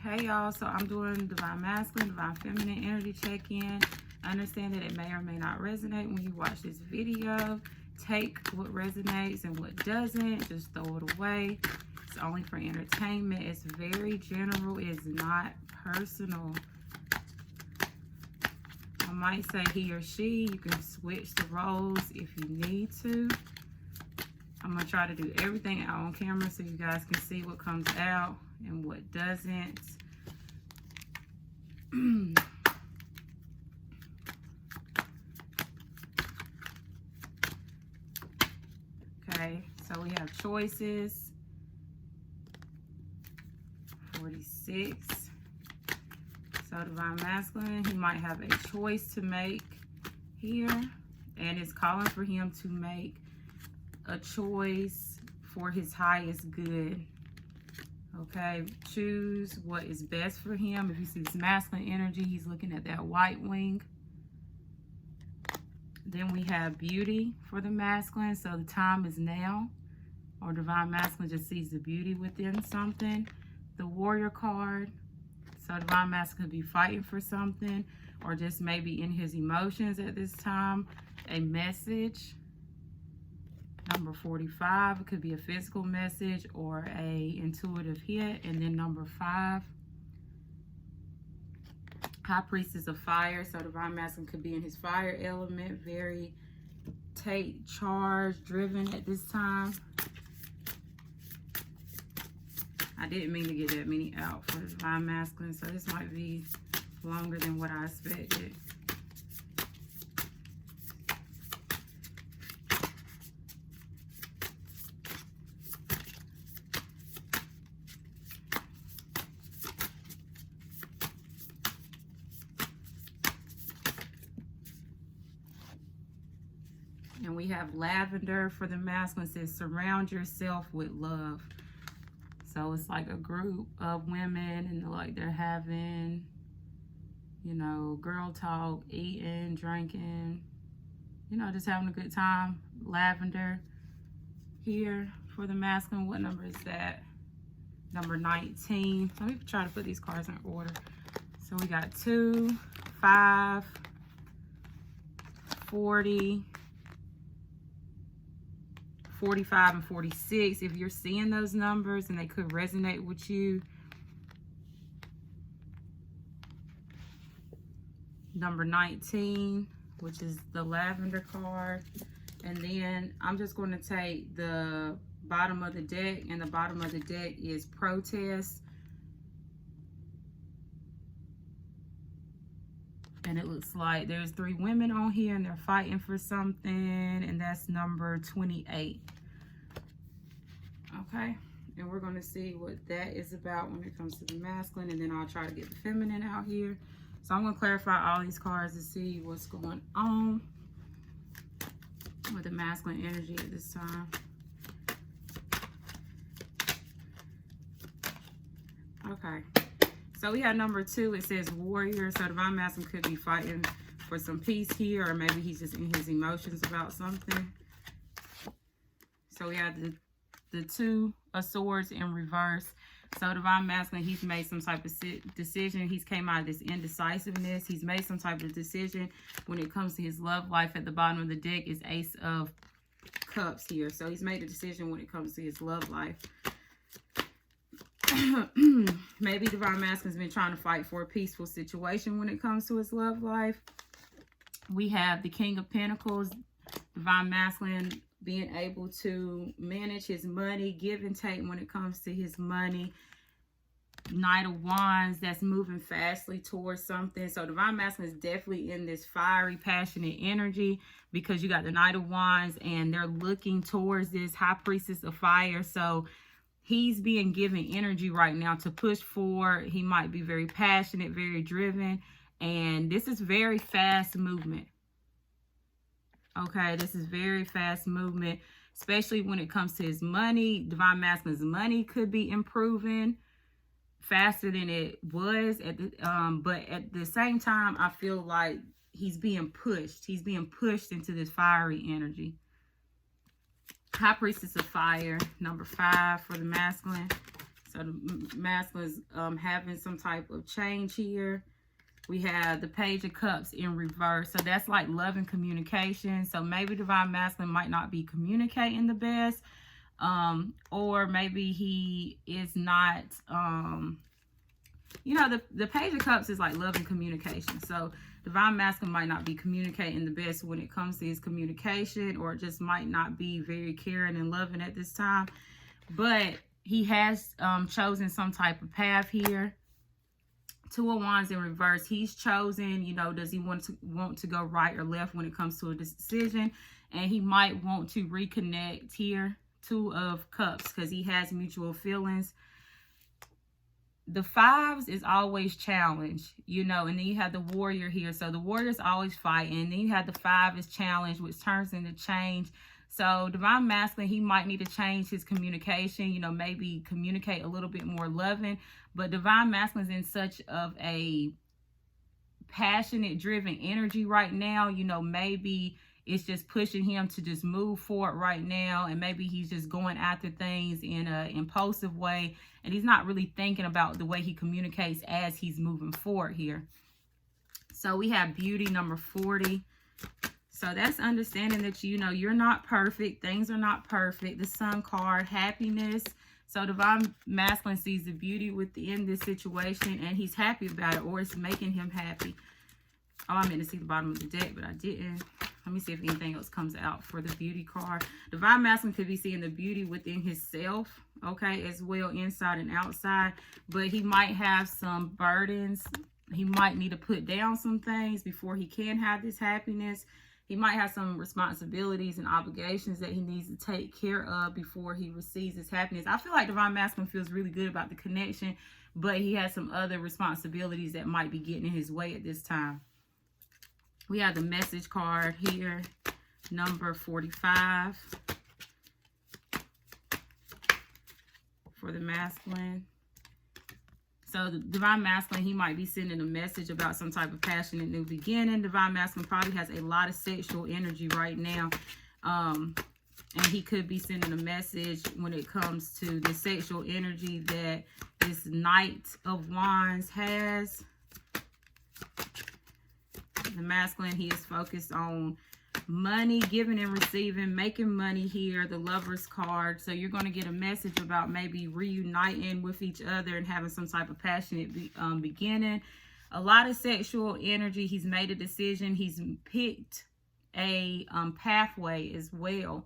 Hey y'all, so I'm doing Divine Masculine, Divine Feminine energy check-in. Understand that it may or may not resonate when you watch this video. Take what resonates and what doesn't, just throw it away. It's only for entertainment. It's very general, it's not personal. I might say he or she. You can switch the roles if you need to. I'm going to try to do everything out on camera so you guys can see what comes out and what doesn't. Okay, so we have choices. 46. So Divine Masculine, he might have a choice to make here, and it's calling for him to make a choice for his highest good. Okay, choose what is best for him. If he sees masculine energy, he's looking at that white wing. Then we have beauty for the masculine, so the time is now. Or Divine Masculine just sees the beauty within something. The warrior card, so Divine Masculine could be fighting for something, or just maybe in his emotions at this time. A message. Number 45, it could be a physical message or a intuitive hit. And then number 5, High Priestess of Fire. So Divine Masculine could be in his fire element, very take charge, driven at this time. I didn't mean to get that many out for Divine Masculine, so this might be longer than what I expected. And we have lavender for the masculine. It says surround yourself with love. So it's like a group of women, and like they're having, you know, girl talk, eating, drinking, you know, just having a good time. Lavender here for the masculine. What number is that? Number 19. Let me try to put these cards in order. So we got 2, 5, 40, 45, and 46. If you're seeing those numbers and they could resonate with you. Number 19, which is the lavender card. And then I'm just going to take the bottom of the deck, and the bottom of the deck is protest. And it looks like there's 3 women on here and they're fighting for something, and that's number 28. Okay, and we're going to see what that is about when it comes to the masculine, and then I'll try to get the feminine out here. So I'm going to clarify all these cards to see what's going on with the masculine energy at this time. Okay. So we have number 2. It says warrior. So Divine Masculine could be fighting for some peace here, or maybe he's just in his emotions about something. So we have the 2 of swords in reverse. So Divine Masculine, he's made some type of decision. He's came out of this indecisiveness. He's made some type of decision when it comes to his love life. At the bottom of the deck is Ace of Cups here. So he's made a decision when it comes to his love life. Maybe Divine Masculine's been trying to fight for a peaceful situation when it comes to his love life. We have the King of Pentacles, Divine Masculine being able to manage his money, give and take when it comes to his money. Knight of Wands, that's moving fastly towards something. So Divine Masculine is definitely in this fiery, passionate energy, because you got the Knight of Wands and they're looking towards this High Priestess of Fire. So he's being given energy right now to push forward. He might be very passionate, very driven. And this is very fast movement. Okay, this is very fast movement, especially when it comes to his money. Divine Masculine's money could be improving faster than it was. But at the same time, I feel like he's being pushed. He's being pushed into this fiery energy. High Priestess of Fire, number 5 for the masculine. So the masculine's having some type of change here. We have the Page of Cups in reverse. So that's like love and communication. So maybe Divine Masculine might not be communicating the best. Or maybe he is not, you know, the Page of Cups is like love and communication. So Divine Masculine might not be communicating the best when it comes to his communication, or just might not be very caring and loving at this time. But he has chosen some type of path here. Two of Wands in reverse. He's chosen, you know, does he want to go right or left when it comes to a decision? And he might want to reconnect here. Two of Cups, because he has mutual feelings. The fives is always challenge, you know, and then you have the warrior here. So the warrior is always fighting. Then you have the five is challenge, which turns into change. So Divine Masculine, he might need to change his communication, you know, maybe communicate a little bit more loving. But Divine Masculine is in such of a passionate, driven energy right now. You know, maybe it's just pushing him to just move forward right now. And maybe he's just going after things in an impulsive way. And he's not really thinking about the way he communicates as he's moving forward here. So we have beauty number 40. So that's understanding that, you know, you're not perfect. Things are not perfect. The Sun card, happiness. So Divine Masculine sees the beauty within this situation, and he's happy about it, or it's making him happy. Oh, I meant to see the bottom of the deck, but I didn't. Let me see if anything else comes out for the beauty card. Divine Masculine could be seeing the beauty within himself, okay, as well, inside and outside. But he might have some burdens. He might need to put down some things before he can have this happiness. He might have some responsibilities and obligations that he needs to take care of before he receives his happiness. I feel like Divine Masculine feels really good about the connection, but he has some other responsibilities that might be getting in his way at this time. We have the message card here, number 45 for the masculine. So the Divine Masculine, he might be sending a message about some type of passionate new beginning. Divine Masculine probably has a lot of sexual energy right now. And he could be sending a message when it comes to the sexual energy that this Knight of Wands has. The masculine, he is focused on money, giving and receiving, making money here. The Lover's card. So you're going to get a message about maybe reuniting with each other and having some type of passionate beginning. A lot of sexual energy. He's made a decision. He's picked a pathway as well.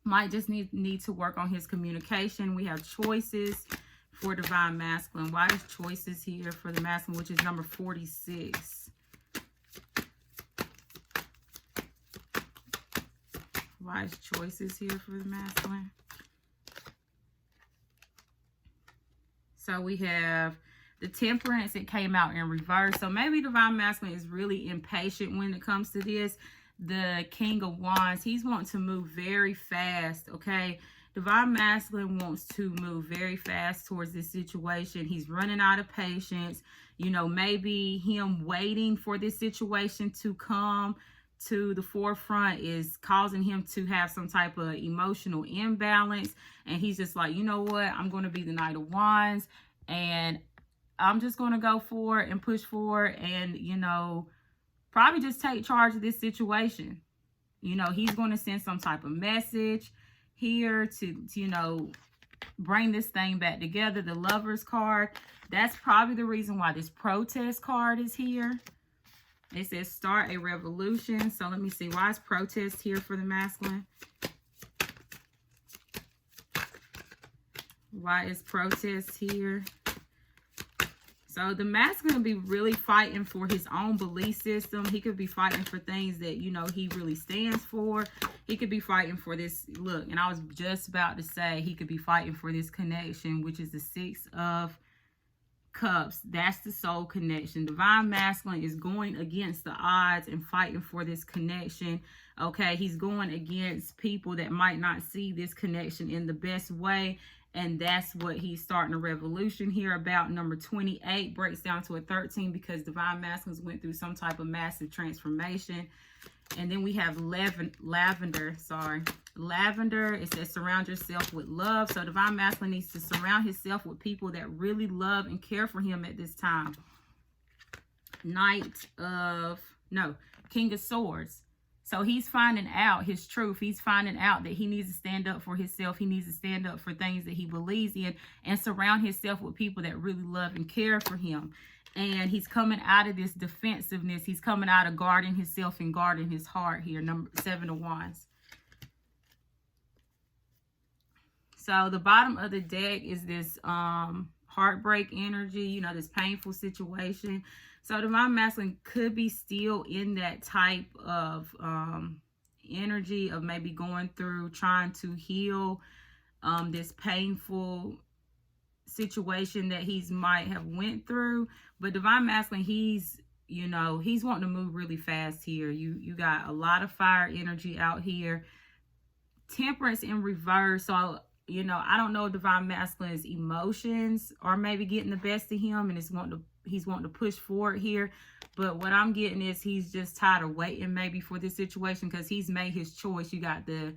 Might just need to work on his communication. We have choices for Divine Masculine. Why is choices here for the masculine, which is number 46? Why is choices here for the masculine? So we have the Temperance. It came out in reverse. So maybe Divine Masculine is really impatient when it comes to this. The King of Wands, he's wanting to move very fast, okay? Divine Masculine wants to move very fast towards this situation. He's running out of patience. You know, maybe him waiting for this situation to come to the forefront is causing him to have some type of emotional imbalance. And he's just like, you know what? I'm going to be the Knight of Wands. And I'm just going to go for it and push for it. And, you know, probably just take charge of this situation. You know, he's going to send some type of message here to you know, bring this thing back together. The Lover's card. That's probably the reason why this Protest card is here. It says start a revolution. So let me see. Why is protest here for the masculine? Why is protest here? So the masculine will be really fighting for his own belief system. He could be fighting for things that, you know, he really stands for. He could be fighting for this. Look, and I was just about to say he could be fighting for this connection, which is the Six of Cups. That's the soul connection. Divine Masculine is going against the odds and fighting for this connection. Okay, he's going against people that might not see this connection in the best way. And that's what he's starting a revolution here about. Number 28 breaks down to a 13 because Divine Masculines went through some type of massive transformation. And then we have lavender, sorry. Lavender, it says surround yourself with love. So Divine Masculine needs to surround himself with people that really love and care for him at this time. King of Swords. So he's finding out his truth. He's finding out that he needs to stand up for himself. He needs to stand up for things that he believes in and surround himself with people that really love and care for him. And he's coming out of this defensiveness. He's coming out of guarding himself and guarding his heart here. Number 7 of Wands. So the bottom of the deck is this heartbreak energy, you know, this painful situation. So Divine Masculine could be still in that type of energy of maybe going through, trying to heal this painful situation that he's might have went through. But Divine Masculine, he's wanting to move really fast here. You got a lot of fire energy out here. Temperance in reverse. So, you know, I don't know if Divine Masculine's emotions are maybe getting the best of him and he's wanting to push forward here. But what I'm getting is he's just tired of waiting maybe for this situation because he's made his choice. You got the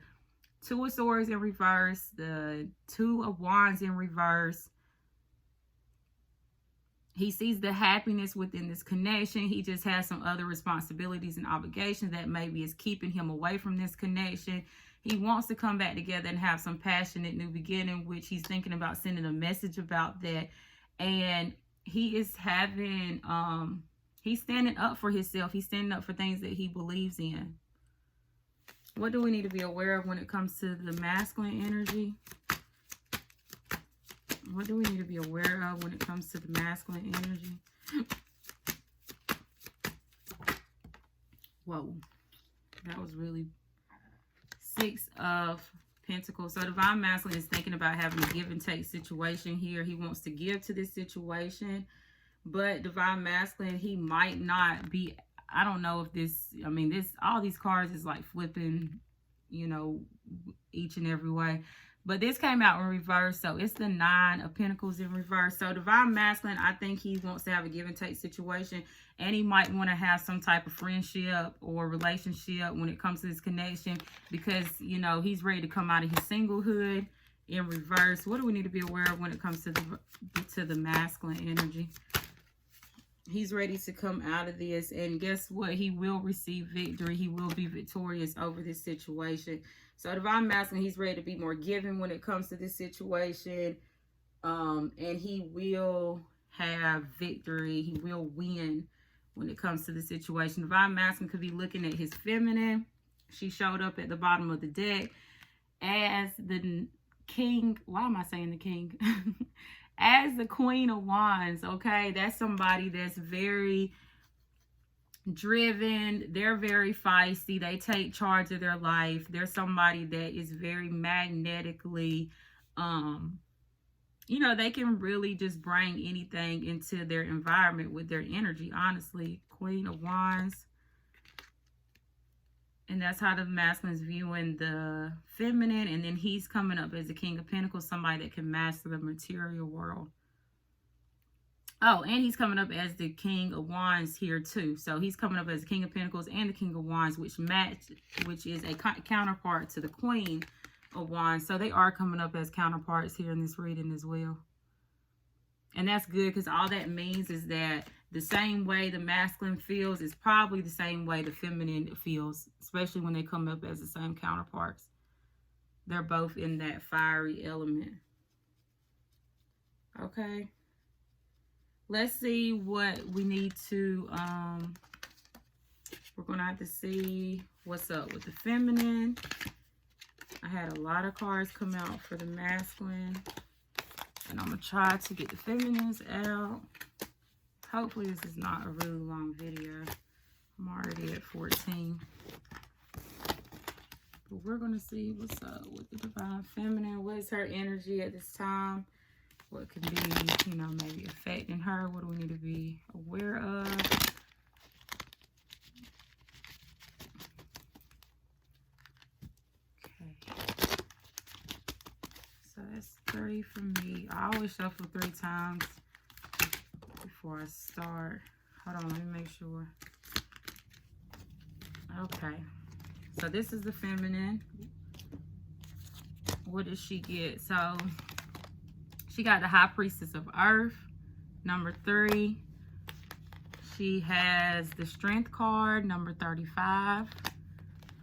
2 of Swords in reverse, the 2 of Wands in reverse. He sees the happiness within this connection. He just has some other responsibilities and obligations that maybe is keeping him away from this connection. He wants to come back together and have some passionate new beginning, which he's thinking about sending a message about that. And he is having, he's standing up for himself. He's standing up for things that he believes in. What do we need to be aware of when it comes to the masculine energy? What do we need to be aware of when it comes to the masculine energy? Whoa, that was really 6 of Pentacles. So Divine Masculine is thinking about having a give and take situation here. He wants to give to this situation, but Divine Masculine, he might not be, I don't know if this, I mean, all these cards is like flipping, you know, each and every way. But this came out in reverse, so it's the 9 of Pentacles in reverse. So Divine Masculine, I think he wants to have a give and take situation, and he might want to have some type of friendship or relationship when it comes to this connection because, you know, he's ready to come out of his singlehood in reverse. What do we need to be aware of when it comes to the masculine energy? He's ready to come out of this, and guess what? He will receive victory. He will be victorious over this situation. So Divine Masculine, he's ready to be more giving when it comes to this situation. And he will have victory. He will win when it comes to the situation. Divine Masculine could be looking at his feminine. She showed up at the bottom of the deck as the king. Why am I saying the king? As the Queen of Wands, okay? That's somebody that's very driven. They're very feisty. They take charge of their life. They're somebody that is very magnetically, you know, they can really just bring anything into their environment with their energy, honestly. Queen of Wands. And that's how the masculine is viewing the feminine. And then he's coming up as the King of Pentacles, somebody that can master the material world. Oh, and he's coming up as the King of Wands here too. So he's coming up as the King of Pentacles and the King of Wands, which is a counterpart to the Queen of Wands. So they are coming up as counterparts here in this reading as well. And that's good because all that means is that the same way the masculine feels is probably the same way the feminine feels, especially when they come up as the same counterparts. They're both in that fiery element. Okay. Let's see what we need to, we're going to have to see what's up with the feminine. I had a lot of cards come out for the masculine. And I'm going to try to get the feminines out. Hopefully this is not a really long video. I'm already at 14. But we're going to see what's up with the Divine Feminine. What is her energy at this time? What could be, you know, maybe affecting her? What do we need to be aware of? Okay. So that's 3 for me. I always shuffle 3 times before I start. Hold on, let me make sure. Okay. So this is the feminine. What does she get? So she got the High Priestess of Earth, number 3. She has the Strength card, number 35.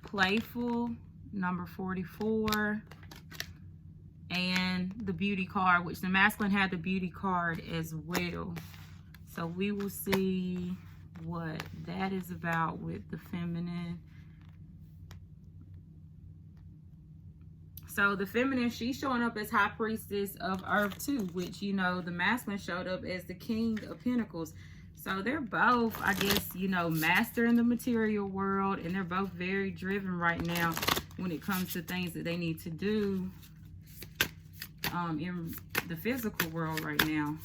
Playful, number 44. And the Beauty card, which the masculine had the Beauty card as well. So we will see what that is about with the feminine. So the feminine, she's showing up as High Priestess of Earth too, which, you know, the masculine showed up as the King of Pentacles. So they're both, I guess, you know, mastering the material world, and they're both very driven right now when it comes to things that they need to do in the physical world right now.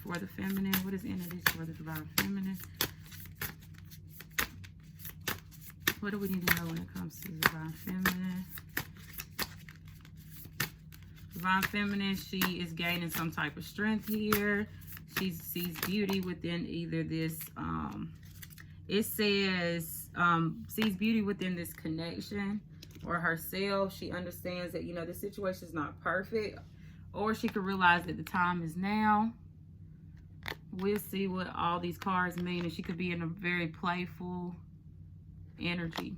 For the feminine, what is energies for the divine feminine? What do we need to know when it comes to the divine feminine? Divine feminine, she is gaining some type of strength here. She sees beauty within either this, it says, sees beauty within this connection or herself. She understands that, you know, the situation is not perfect, or she could realize that the time is now. We'll see what all these cards mean, and she could be in a very playful energy.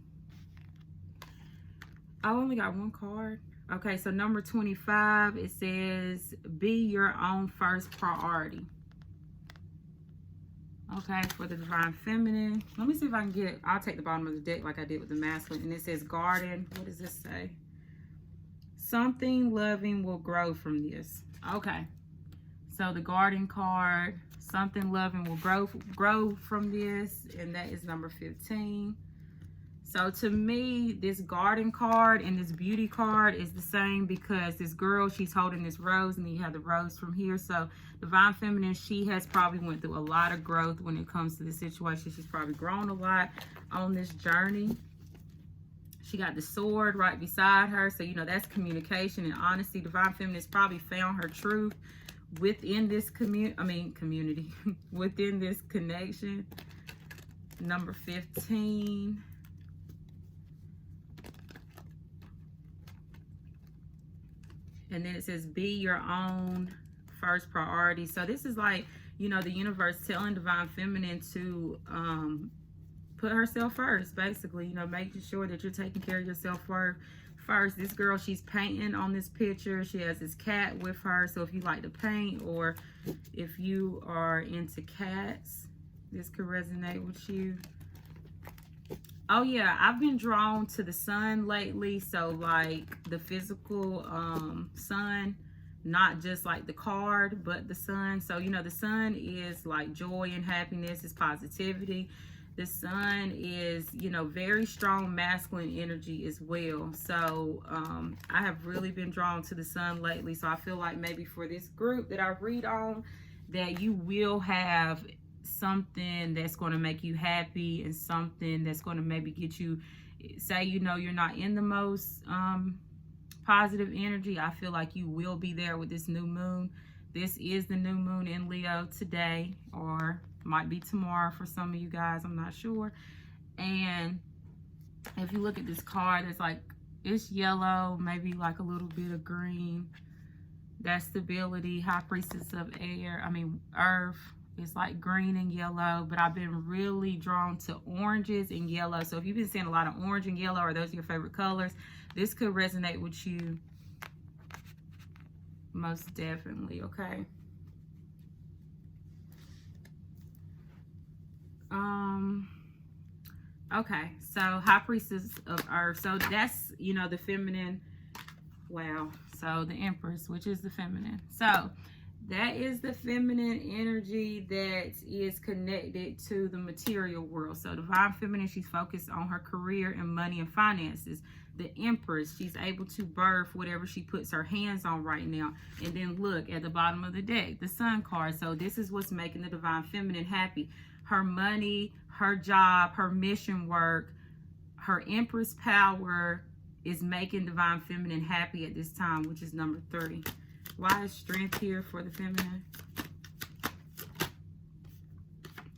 I only got one card. Okay, so number 25, it says, be your own first priority. Okay, for the divine feminine. Let me see if I can get, I'll take the bottom of the deck like I did with the masculine. And it says garden. What does this say? Something loving will grow from this. Okay. So the garden card, something loving will grow from this. And that is number 15. So to me, this garden card and this beauty card is the same, because this girl, she's holding this rose, and then you have the rose from here. So divine feminine, she has probably went through a lot of growth when it comes to this situation. She's probably grown a lot on this journey. She got the sword right beside her. So, you know, that's communication and honesty. Divine feminine has probably found her truth within this community, within this connection. Number 15. And then it says, be your own first priority. So this is like, you know, the universe telling divine feminine to put herself first, basically, you know, making sure that you're taking care of yourself first. This girl, she's painting on this picture. She has this cat with her. So if you like to paint, or if you are into cats, this could resonate with you. Oh yeah, I've been drawn to the sun lately. So like the physical sun, not just like the card, but the sun. So, you know, the sun is like joy and happiness, is positivity. The sun is, you know, very strong masculine energy as well. So I have really been drawn to the sun lately. So I feel like maybe for this group that I read on, that you will have something that's going to make you happy, and something that's going to maybe get you, say, you know, you're not in the most positive energy. I feel like you will be there with this new moon. This is the new moon in Leo today, or might be tomorrow for some of you guys, I'm not sure. And if you look at this card, it's like, it's yellow, maybe like a little bit of green. That's stability. High Priestess of Earth. It's like green and yellow, but I've been really drawn to oranges and yellow. So if you've been seeing a lot of orange and yellow, or those are your favorite colors, this could resonate with you most definitely, okay? Okay, so High Priestess of Earth. So that's, you know, the feminine. Wow. So the Empress, which is the feminine. So that is the feminine energy that is connected to the material world. So divine feminine, she's focused on her career and money and finances. The Empress, she's able to birth whatever she puts her hands on right now. And then look at the bottom of the deck, the Sun card. So this is what's making the divine feminine happy. Her money, her job, her mission work, her Empress power is making divine feminine happy at this time, which is number 3. Why is strength here for the feminine?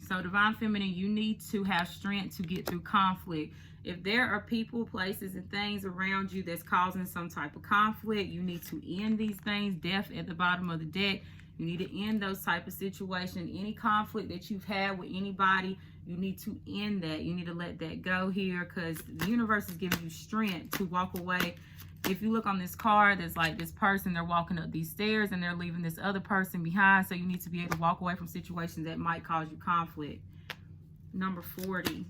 So divine feminine, you need to have strength to get through conflict. If there are people, places, and things around you that's causing some type of conflict, you need to end these things. Death at the bottom of the deck. You need to end those type of situations. Any conflict that you've had with anybody, you need to end that. You need to let that go here, because the universe is giving you strength to walk away. If you look on this card, there's like this person, they're walking up these stairs and they're leaving this other person behind. So you need to be able to walk away from situations that might cause you conflict. Number 40,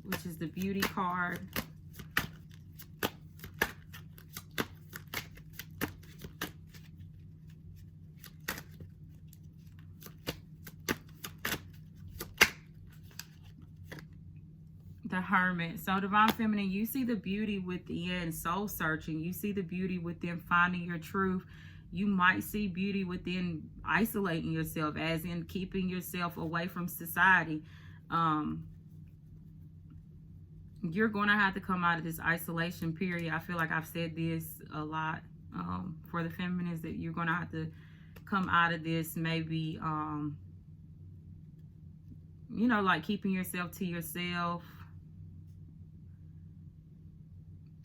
which is the Beauty card. The Hermit. So Divine Feminine, you see the beauty within soul searching. You see the beauty within finding your truth. You might see beauty within isolating yourself, as in keeping yourself away from society. You're going to have to come out of this isolation period. I feel like I've said this a lot for the feminines, that you're going to have to come out of this, maybe, you know, like keeping yourself to yourself.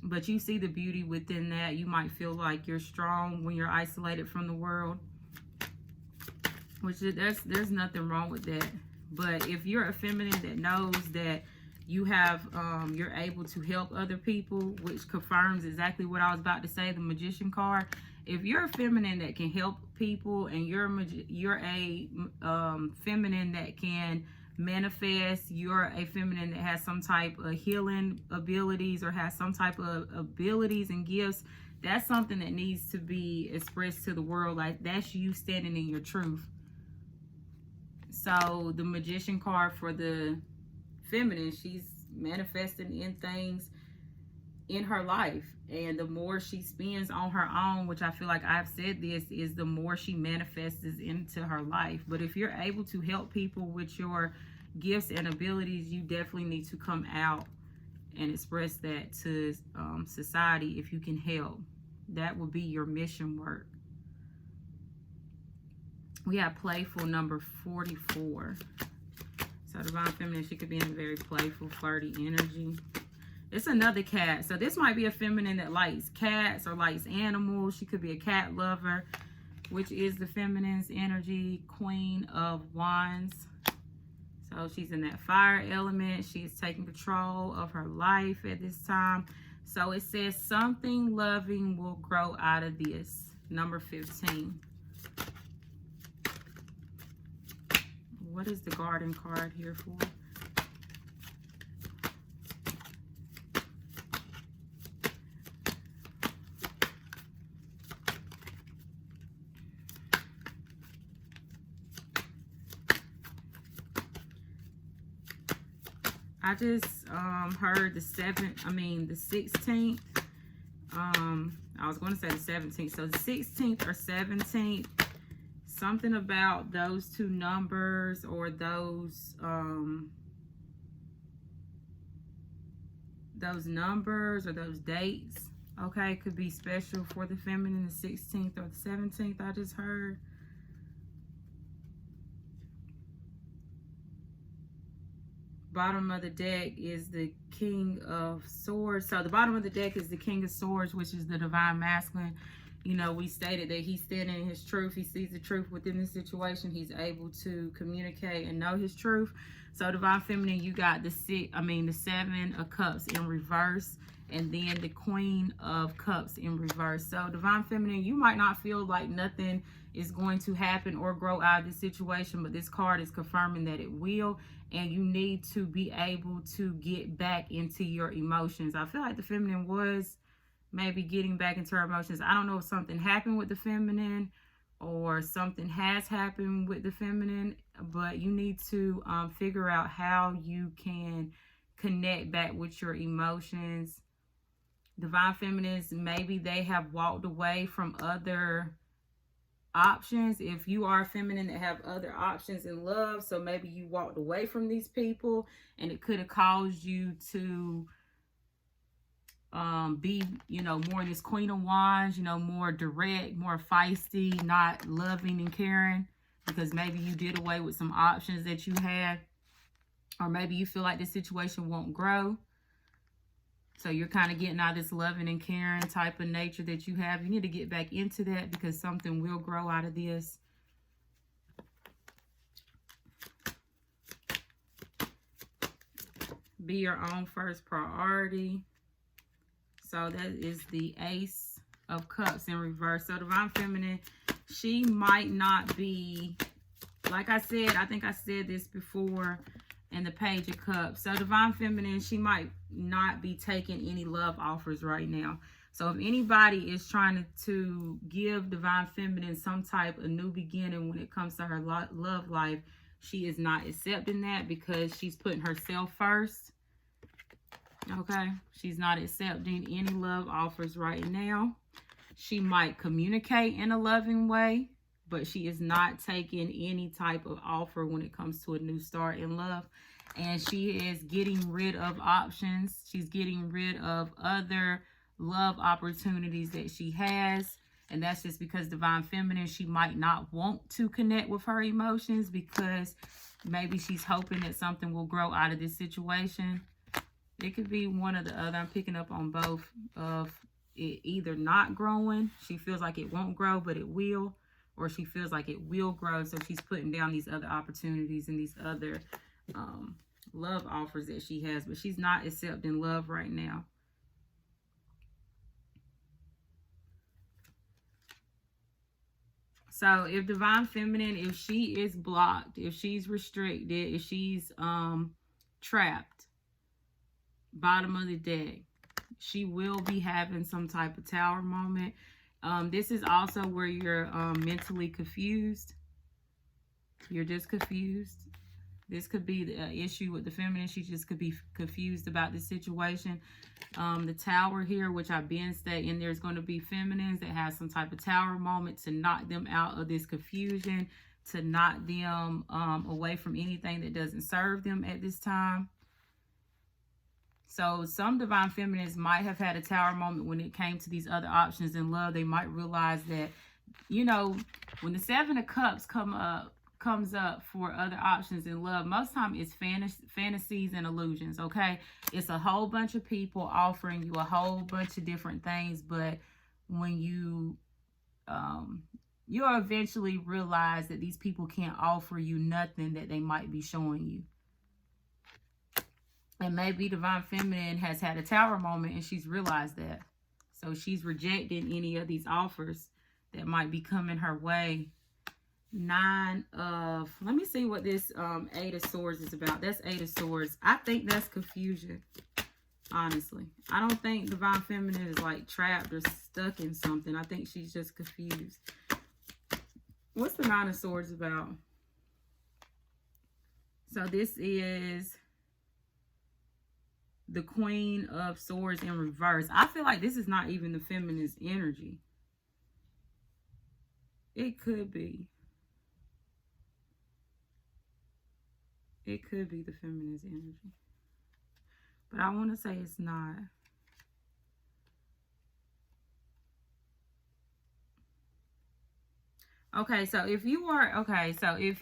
But you see the beauty within that. You might feel like you're strong when you're isolated from the world, which there's nothing wrong with that. But if you're a feminine that knows that you have, you're able to help other people, which confirms exactly what I was about to say, the Magician card. If you're a feminine that can help people, and you're a feminine that can manifest, you're a feminine that has some type of healing abilities, or has some type of abilities and gifts, that's something that needs to be expressed to the world. Like, that's you standing in your truth. So the Magician card for the feminine, she's manifesting in things in her life, and the more she spends on her own, which I feel like I've said this, is the more she manifests into her life. But if you're able to help people with your gifts and abilities, you definitely need to come out and express that to society. If you can help, that will be your mission work. We have Playful, number 44. So Divine Feminine, she could be in a very playful, flirty energy. It's another cat. So this might be a feminine that likes cats or likes animals. She could be a cat lover, which is the feminine's energy. Queen of Wands. So she's in that fire element. She's taking control of her life at this time. So it says something loving will grow out of this. Number 15. What is the Garden card here for? I just heard the 16th. I was going to say the 17th. So the 16th or 17th. Something about those two numbers, or those numbers or those dates. Okay, could be special for the feminine, the 16th or the 17th. I just heard. Bottom of the deck is the King of Swords. So the bottom of the deck is the King of Swords, which is the Divine Masculine. You know, we stated that he's standing in his truth. He sees the truth within the situation. He's able to communicate and know his truth. So Divine Feminine, you got the 7 of Cups in reverse, and then the Queen of Cups in reverse. So Divine Feminine, you might not feel like nothing is going to happen or grow out of this situation, but this card is confirming that it will, and you need to be able to get back into your emotions. I feel like the feminine was maybe getting back into her emotions. I don't know if something happened with the feminine, or something has happened with the feminine, but you need to figure out how you can connect back with your emotions. Divine Feminines, maybe they have walked away from other options. If you are a feminine that have other options in love, so maybe you walked away from these people, and it could have caused you to be, you know, more in this Queen of Wands, you know, more direct, more feisty, not loving and caring, because maybe you did away with some options that you had, or maybe you feel like this situation won't grow. So you're kind of getting out of this loving and caring type of nature that you have. You need to get back into that because something will grow out of this. Be your own first priority. So that is the Ace of Cups in reverse. So Divine Feminine, she might not be, like I said, I think I said this before in the Page of Cups. So Divine Feminine, she might not be taking any love offers right now. So if anybody is trying to give Divine Feminine some type of new beginning when it comes to her love life, she is not accepting that because she's putting herself first. Okay, she's not accepting any love offers right now. She might communicate in a loving way, but she is not taking any type of offer when it comes to a new start in love. And she is getting rid of options. She's getting rid of other love opportunities that she has. And that's just because Divine Feminine, she might not want to connect with her emotions because maybe she's hoping that something will grow out of this situation. It could be one or the other. I'm picking up on both of it either not growing. She feels like it won't grow, but it will. Or she feels like it will grow. So she's putting down these other opportunities and these other love offers that she has. But she's not accepting love right now. So if Divine Feminine, if she is blocked, if she's restricted, if she's trapped, bottom of the deck, she will be having some type of Tower moment. This is also where you're mentally confused. You're just confused. This could be the issue with the feminine. She just could be confused about the situation. The Tower here, which I've been stating, there's going to be feminines that have some type of Tower moment to knock them out of this confusion, to knock them away from anything that doesn't serve them at this time. So some Divine Feminines might have had a Tower moment when it came to these other options in love. They might realize that, you know, when the Seven of Cups comes up for other options in love, most time it's fantasies and illusions, okay? It's a whole bunch of people offering you a whole bunch of different things, but when you'll eventually realize that these people can't offer you nothing that they might be showing you. And maybe Divine Feminine has had a Tower moment and she's realized that. So she's rejecting any of these offers that might be coming her way. Let me see what this Eight of Swords is about. That's Eight of Swords. I think that's confusion, honestly. I don't think Divine Feminine is like trapped or stuck in something. I think she's just confused. What's the Nine of Swords about? So this is the Queen of Swords in reverse. I feel like this is not even the feminine's energy. It could be. It could be the feminine's energy. But I want to say it's not. Okay, so if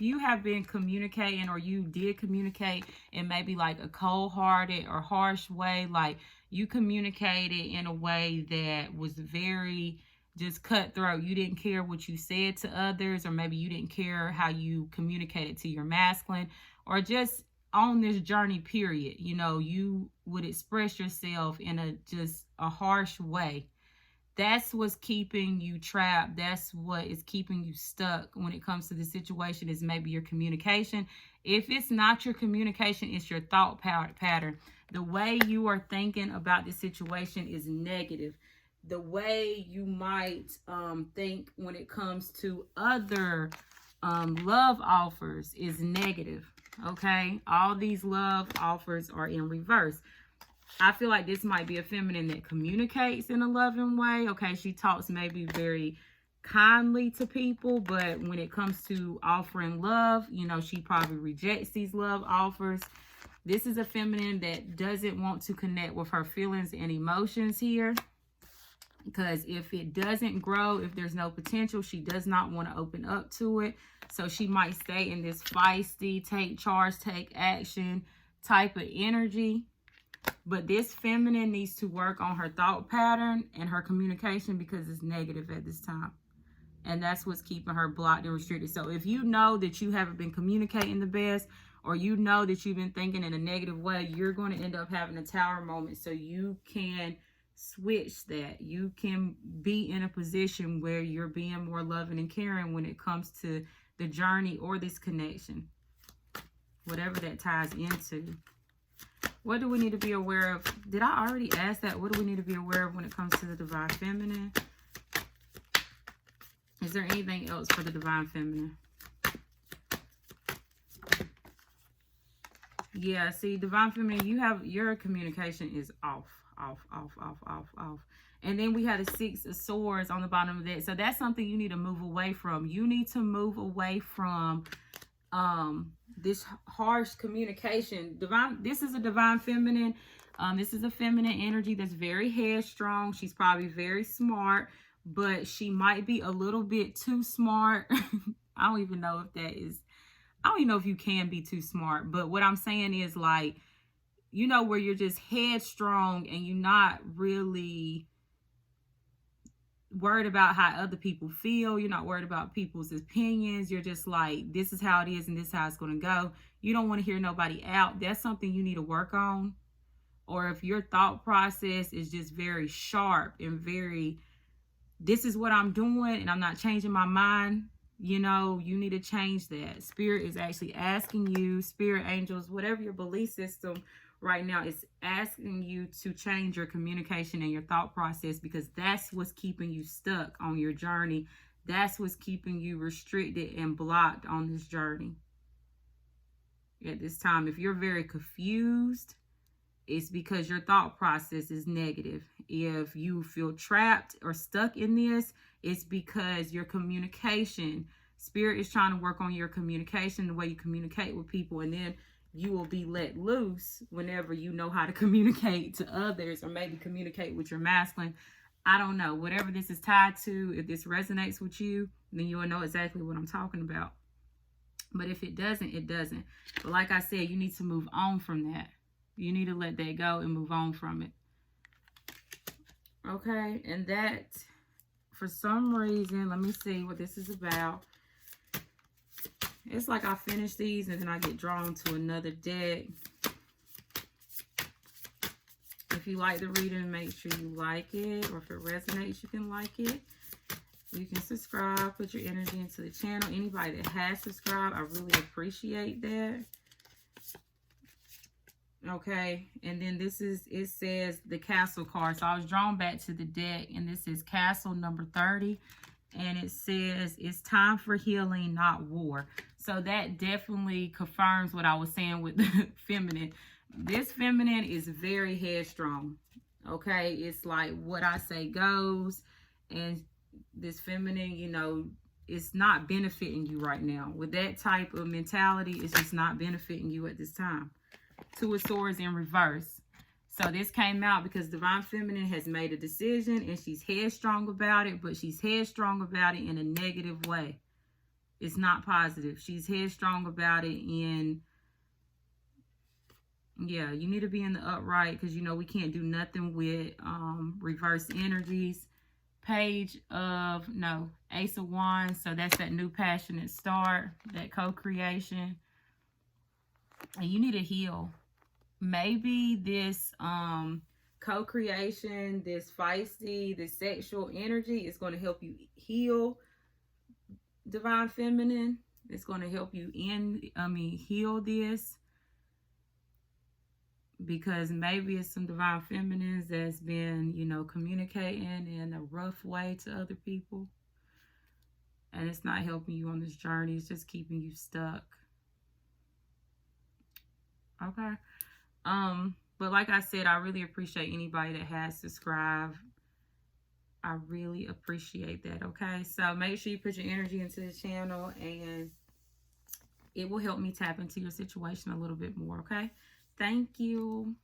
you have been communicating, or you did communicate in maybe like a cold-hearted or harsh way, like you communicated in a way that was very just cutthroat. You didn't care what you said to others, or maybe you didn't care how you communicated to your masculine, or just on this journey period, you know, you would express yourself in just a harsh way. That's what's keeping you trapped. That's what is keeping you stuck when it comes to the situation, is maybe your communication. If it's not your communication, it's your thought pattern. The way you are thinking about the situation is negative. The way you might think when it comes to other love offers is negative. Okay? All these love offers are in reverse. I feel like this might be a feminine that communicates in a loving way. Okay, she talks maybe very kindly to people, but when it comes to offering love, you know, she probably rejects these love offers. This is a feminine that doesn't want to connect with her feelings and emotions here, because if it doesn't grow, if there's no potential, she does not want to open up to it. So she might stay in this feisty, take charge, take action type of energy. But this feminine needs to work on her thought pattern and her communication because it's negative at this time. And that's what's keeping her blocked and restricted. So if you know that you haven't been communicating the best, or you know that you've been thinking in a negative way, you're going to end up having a tower moment. So you can switch that. You can be in a position where you're being more loving and caring when it comes to the journey or this connection, whatever that ties into. What do we need to be aware of? Did I already ask that? What do we need to be aware of when it comes to the divine feminine? Is there anything else for the divine feminine? Yeah, see, divine feminine, you have, your communication is off. And then we have the 6 of swords on the bottom of that. So that's something you need to move away from. You need to move away from this harsh communication. This is a divine feminine. This is a feminine energy that's very headstrong. She's probably very smart, but she might be a little bit too smart. I don't even know if that is, I don't even know if you can be too smart. But what I'm saying is, like, you know, where you're just headstrong and you're not really worried about how other people feel. You're not worried about people's opinions. You're just like, this is how it is and this is how it's going to go. You don't want to hear nobody out. That's something you need to work on. Or if your thought process is just very sharp and very, this is what I'm doing and I'm not changing my mind, you know, you need to change that. Spirit is actually asking you, spirit angels, whatever your belief system right now, is asking you to change your communication and your thought process, because that's what's keeping you stuck on your journey. That's what's keeping you restricted and blocked on this journey at this time. If you're very confused, it's because your thought process is negative. If you feel trapped or stuck in this, it's because your communication, spirit is trying to work on your communication, the way you communicate with people, and then you will be let loose whenever you know how to communicate to others, or maybe communicate with your masculine. I don't know. Whatever this is tied to, if this resonates with you, then you will know exactly what I'm talking about. But if it doesn't, it doesn't. But like I said, you need to move on from that. You need to let that go and move on from it. Okay, and that, for some reason, let me see what this is about. It's like I finish these and then I get drawn to another deck. If you like the reading, make sure you like it. Or if it resonates, you can like it. You can subscribe, put your energy into the channel. Anybody that has subscribed, I really appreciate that. Okay, and then this is, it says the Castle card. So I was drawn back to the deck, and this is Castle number 30. And it says, it's time for healing, not war. So that definitely confirms what I was saying with the feminine. This feminine is very headstrong. Okay, it's like what I say goes. And this feminine, you know, it's not benefiting you right now. With that type of mentality, it's just not benefiting you at this time. 2 of Swords in reverse. So this came out because Divine Feminine has made a decision and she's headstrong about it, but she's headstrong about it in a negative way. It's not positive. She's headstrong about it in, yeah, you need to be in the upright, because, you know, we can't do nothing with reverse energies. Ace of Wands. So that's that new passionate start, that co-creation. And you need to heal. Maybe this co-creation, this feisty, this sexual energy is going to help you heal, Divine Feminine. It's going to help you heal this. Because maybe it's some Divine Feminines that's been, you know, communicating in a rough way to other people. And it's not helping you on this journey. It's just keeping you stuck. Okay. But like I said, I really appreciate anybody that has subscribed. I really appreciate that. Okay, so make sure you put your energy into the channel, and it will help me tap into your situation a little bit more. Okay, thank you.